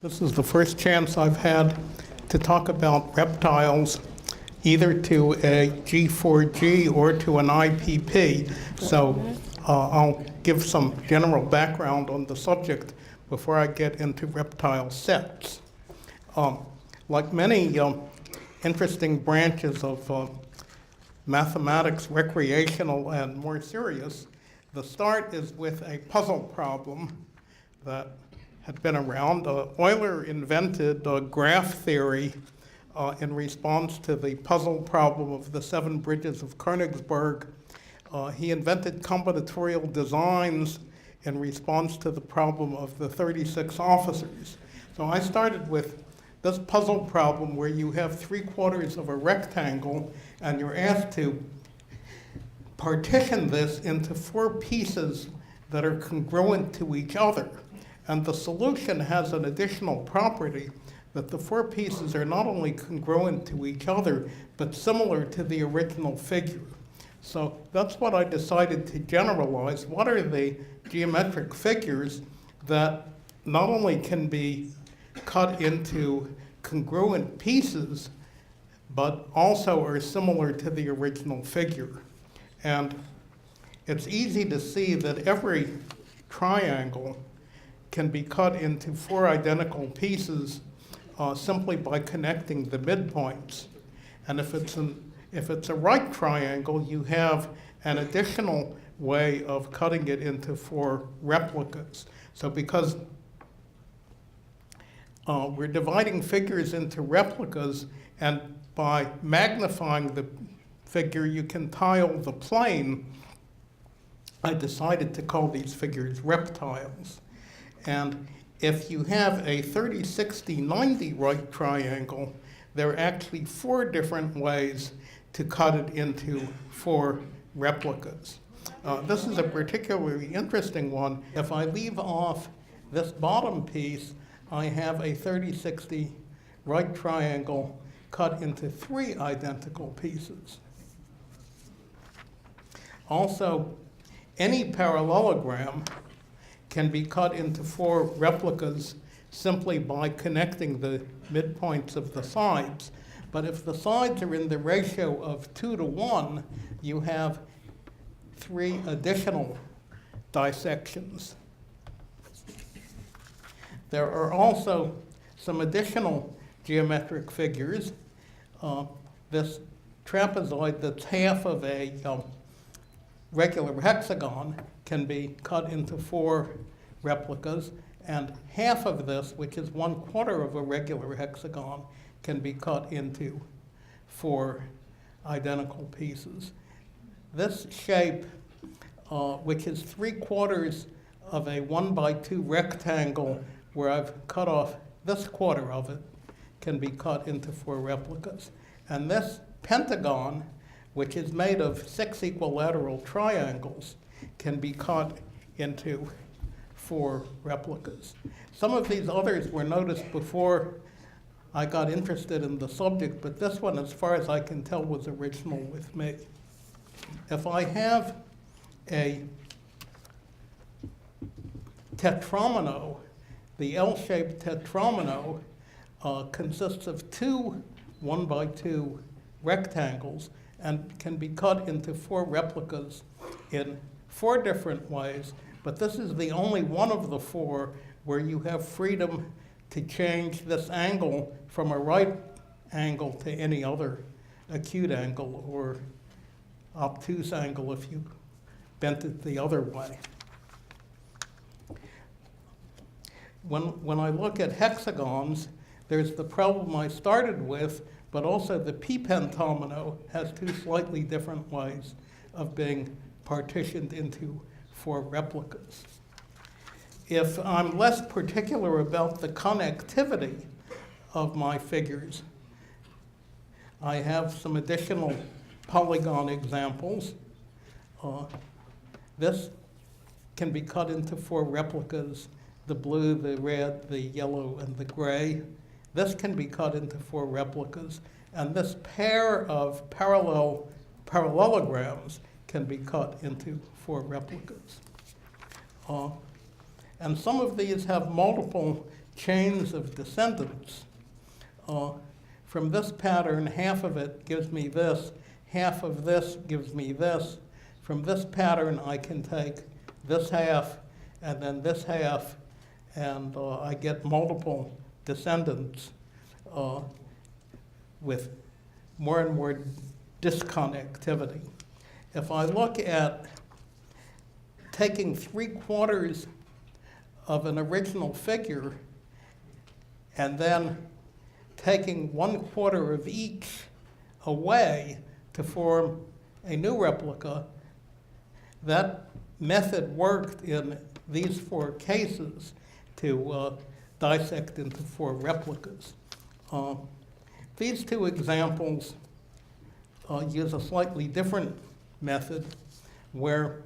This is the first chance I've had to talk about reptiles, either to a G4G or to an IPP. So I'll give some general background on the subject before I get into reptile sets. Like many interesting branches of mathematics, recreational and more serious, the start is with a puzzle problem that had been around. Euler invented graph theory in response to the puzzle problem of the 7 bridges of Königsberg. He invented combinatorial designs in response to the problem of the 36 officers. So I started with this puzzle problem where you have 3/4 of a rectangle and you're asked to partition this into 4 pieces that are congruent to each other. And the solution has an additional property that the 4 pieces are not only congruent to each other, but similar to the original figure. So that's what I decided to generalize. What are the geometric figures that not only can be cut into congruent pieces, but also are similar to the original figure? And it's easy to see that every triangle can be cut into 4 identical pieces simply by connecting the midpoints. And if it's a right triangle, you have an additional way of cutting it into 4 replicas. So because we're dividing figures into replicas, and by magnifying the figure, you can tile the plane, I decided to call these figures reptiles. And if you have a 30, 60, 90 right triangle, there are actually 4 different ways to cut it into 4 replicas. This is a particularly interesting one. If I leave off this bottom piece, I have a 30, 60 right triangle cut into 3 identical pieces. Also, any parallelogram can be cut into 4 replicas simply by connecting the midpoints of the sides. But if the sides are in the ratio of 2 to 1, you have 3 additional dissections. There are also some additional geometric figures. This trapezoid that's half of a regular hexagon can be cut into 4 replicas, and half of this, which is 1/4 of a regular hexagon, can be cut into 4 identical pieces. This shape, which is 3/4 of a 1x2 rectangle, where I've cut off this quarter of it, can be cut into 4 replicas. And this pentagon, which is made of 6 equilateral triangles, can be cut into 4 replicas. Some of these others were noticed before I got interested in the subject, but this one, as far as I can tell, was original with me. If I have a tetromino, the L-shaped tetromino consists of 2 1x2 rectangles and can be cut into 4 replicas in 4 different ways, but this is the only one of the 4 where you have freedom to change this angle from a right angle to any other acute angle or obtuse angle if you bent it the other way. When I look at hexagons, there's the problem I started with, but also the p-pentomino has 2 slightly different ways of being partitioned into 4 replicas. If I'm less particular about the connectivity of my figures, I have some additional polygon examples. This can be cut into 4 replicas: the blue, the red, the yellow, and the gray. This can be cut into 4 replicas, and this pair of parallelograms can be cut into 4 replicas. And some of these have multiple chains of descendants. From this pattern, half of it gives me this, half of this gives me this. From this pattern, I can take this half and then this half, and I get multiple descendants with more and more disconnectivity. If I look at taking 3/4 of an original figure and then taking 1/4 of each away to form a new replica, that method worked in these 4 cases to dissect into 4 replicas. These 2 examples use a slightly different method where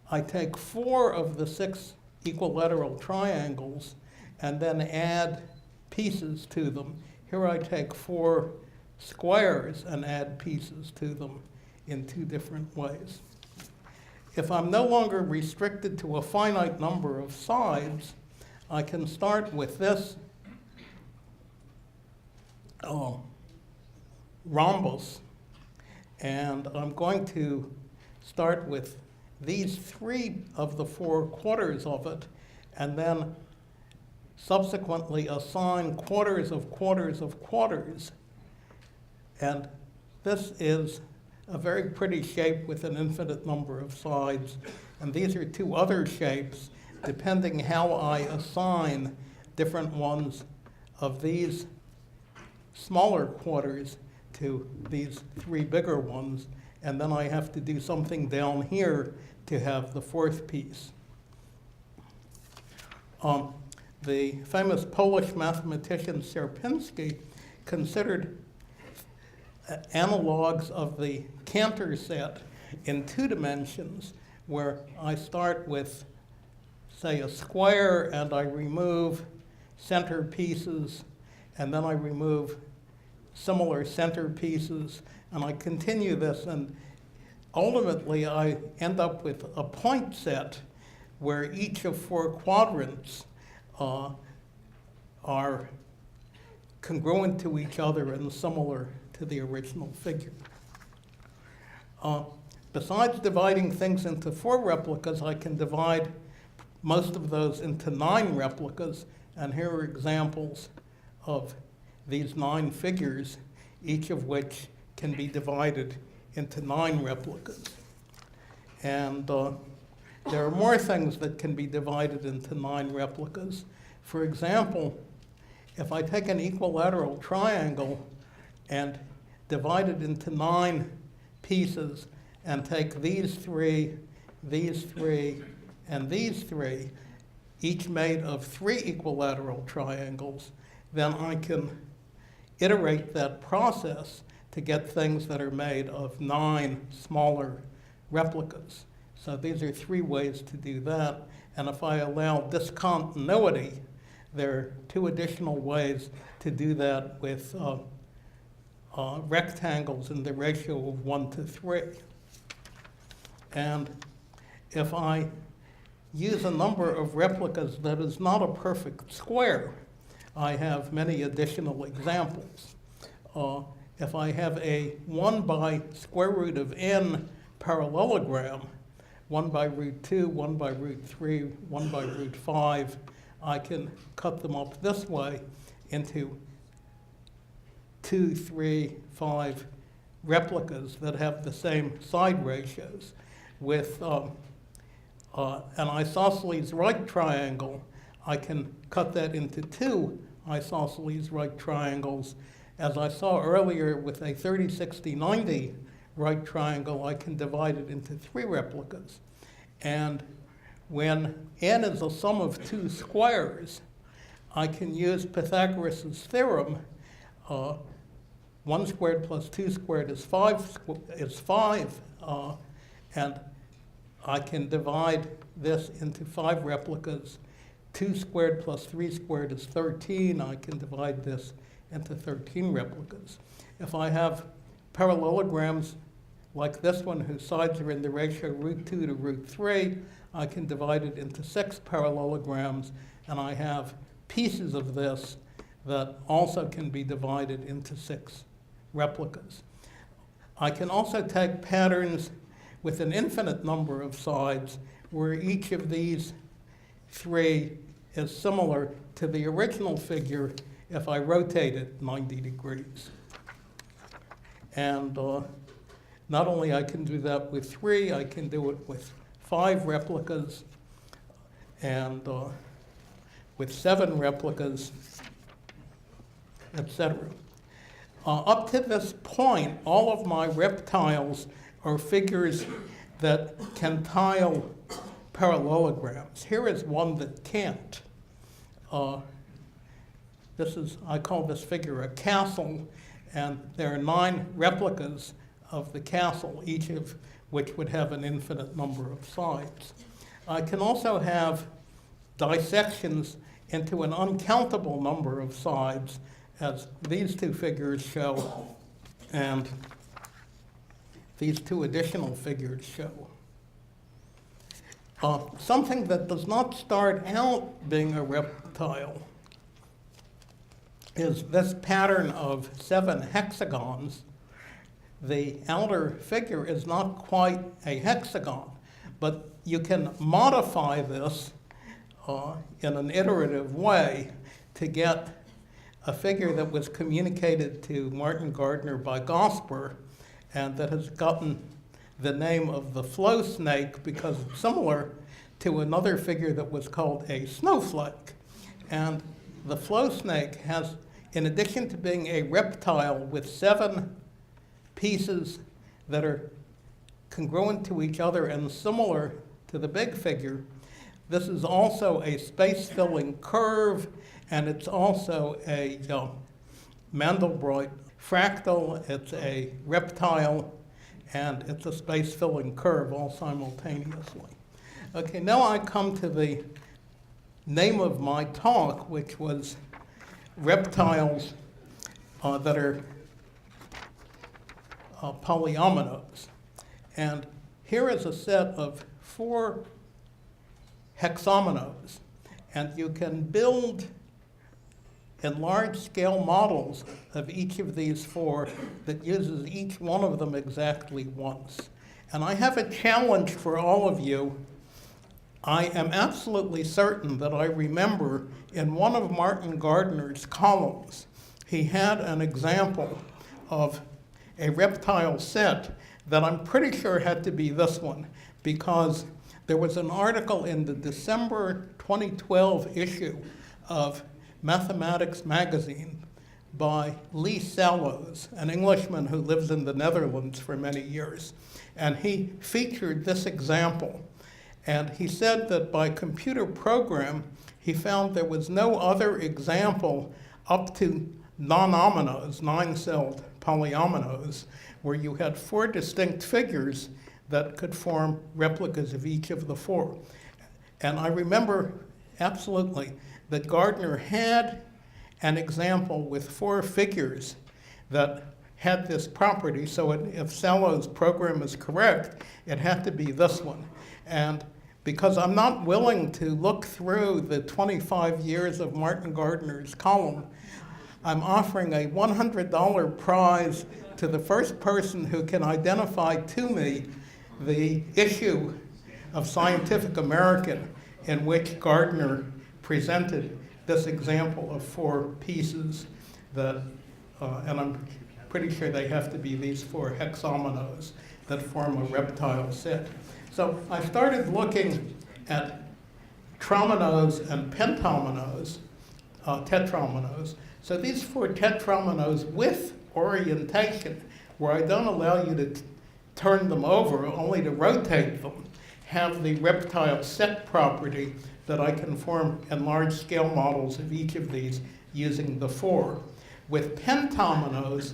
I take 4 of the 6 equilateral triangles and then add pieces to them. Here I take 4 squares and add pieces to them in 2 different ways. If I'm no longer restricted to a finite number of sides, I can start with this rhombus, and I'm going to start with these 3 of the 4 quarters of it, and then subsequently assign quarters of quarters of quarters. And this is a very pretty shape with an infinite number of sides. And these are 2 other shapes, depending how I assign different ones of these smaller quarters to these 3 bigger ones. And then I have to do something down here to have the 4th piece. The famous Polish mathematician Sierpinski considered analogs of the Cantor set in 2 dimensions, where I start with, say, a square, and I remove center pieces, and then I remove similar center pieces, and I continue this, and ultimately I end up with a point set where each of 4 quadrants are congruent to each other and similar to the original figure. Besides dividing things into 4 replicas, I can divide most of those into 9 replicas, and here are examples of these 9 figures, each of which can be divided into 9 replicas. And there are more things that can be divided into 9 replicas. For example, if I take an equilateral triangle and divide it into 9 pieces and take these 3, and these 3, each made of 3 equilateral triangles, then I can iterate that process to get things that are made of 9 smaller replicas. So these are 3 ways to do that. And if I allow discontinuity, there are 2 additional ways to do that with rectangles in the ratio of 1 to 3. And if I use a number of replicas that is not a perfect square, I have many additional examples. If I have a 1 by square root of n parallelogram, 1 by root 2, 1 by root 3, 1 by root 5, I can cut them up this way into 2, 3, 5 replicas that have the same side ratios. With an isosceles right triangle, I can cut that into 2 isosceles right triangles. As I saw earlier with a 30, 60, 90 right triangle, I can divide it into 3 replicas. And when n is a sum of 2 squares, I can use Pythagoras' theorem. 1 squared plus 2 squared is 5, and I can divide this into 5 replicas. 2 squared plus 3 squared is 13. I can divide this into 13 replicas. If I have parallelograms like this one, whose sides are in the ratio root 2 to root 3, I can divide it into 6 parallelograms, and I have pieces of this that also can be divided into 6 replicas. I can also take patterns with an infinite number of sides where each of these 3 is similar to the original figure if I rotate it 90 degrees. And not only I can do that with 3, I can do it with 5 replicas and with 7 replicas, etc. Up to this point, all of my reptiles are figures that can tile parallelograms. Here is one that can't. I call this figure a castle, and there are 9 replicas of the castle, each of which would have an infinite number of sides. I can also have dissections into an uncountable number of sides, as these 2 figures show, and these 2 additional figures show. Something that does not start out being a reptile is this pattern of 7 hexagons. The outer figure is not quite a hexagon, but you can modify this in an iterative way to get a figure that was communicated to Martin Gardner by Gosper and that has gotten the name of the flow snake because it's similar to another figure that was called a snowflake. And the flow snake has, in addition to being a reptile with 7 pieces that are congruent to each other and similar to the big figure, this is also a space-filling curve, and it's also a Mandelbrot fractal, it's a reptile, and it's a space-filling curve all simultaneously. Okay, now I come to the name of my talk, which was reptiles that are polyominoes. And here is a set of 4 hexominoes, and you can build in large-scale models of each of these 4 that uses each one of them exactly once. And I have a challenge for all of you. I am absolutely certain that I remember in one of Martin Gardner's columns, he had an example of a reptile set that I'm pretty sure had to be this one, because there was an article in the December 2012 issue of Mathematics magazine by Lee Sallows, an Englishman who lives in the Netherlands for many years. And he featured this example. And he said that by computer program, he found there was no other example up to non-ominoes, 9-celled polyominoes, where you had 4 distinct figures that could form replicas of each of the 4. And I remember absolutely that Gardner had an example with 4 figures that had this property, so if Sallows' program is correct, it had to be this one. And because I'm not willing to look through the 25 years of Martin Gardner's column, I'm offering a $100 prize to the first person who can identify to me the issue of Scientific American in which Gardner presented this example of 4 pieces that, and I'm pretty sure they have to be these 4 hexominoes that form a reptile set. So I started looking at trominoes and pentominoes, tetrominoes. So these 4 tetrominoes with orientation, where I don't allow you to turn them over, only to rotate them, have the reptile set property that I can form in large-scale models of each of these using the 4. With pentominoes,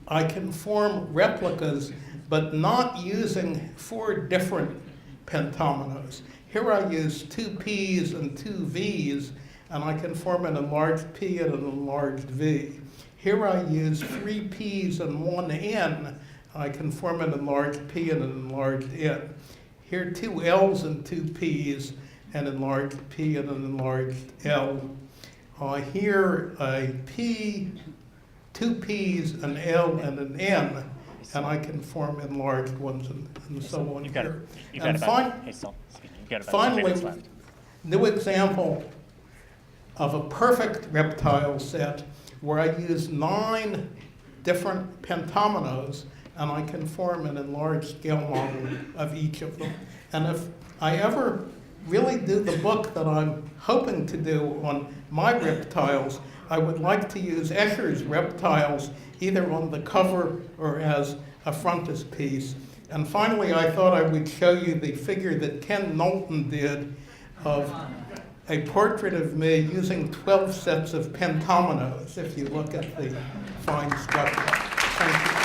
I can form replicas, but not using 4 different pentominoes. Here I use 2 P's and 2 V's, and I can form an enlarged P and an enlarged V. Here I use 3 P's and 1 N, I can form an enlarged P and an enlarged N. Here 2 L's and 2 P's, an enlarged P and an enlarged L. here a P, two P's, an L, and an N, and I can form enlarged ones and so on You've got, here. you've got And about, hey, Saul, you've got about 2 minutes finally, left. new example of a perfect reptile set where I use 9 different pentominoes, and I can form an enlarged scale model of each of them. And if I ever really do the book that I'm hoping to do on my reptiles, I would like to use Escher's reptiles either on the cover or as a frontispiece. And finally, I thought I would show you the figure that Ken Knowlton did of a portrait of me using 12 sets of pentominoes, if you look at the fine structure. Thank you.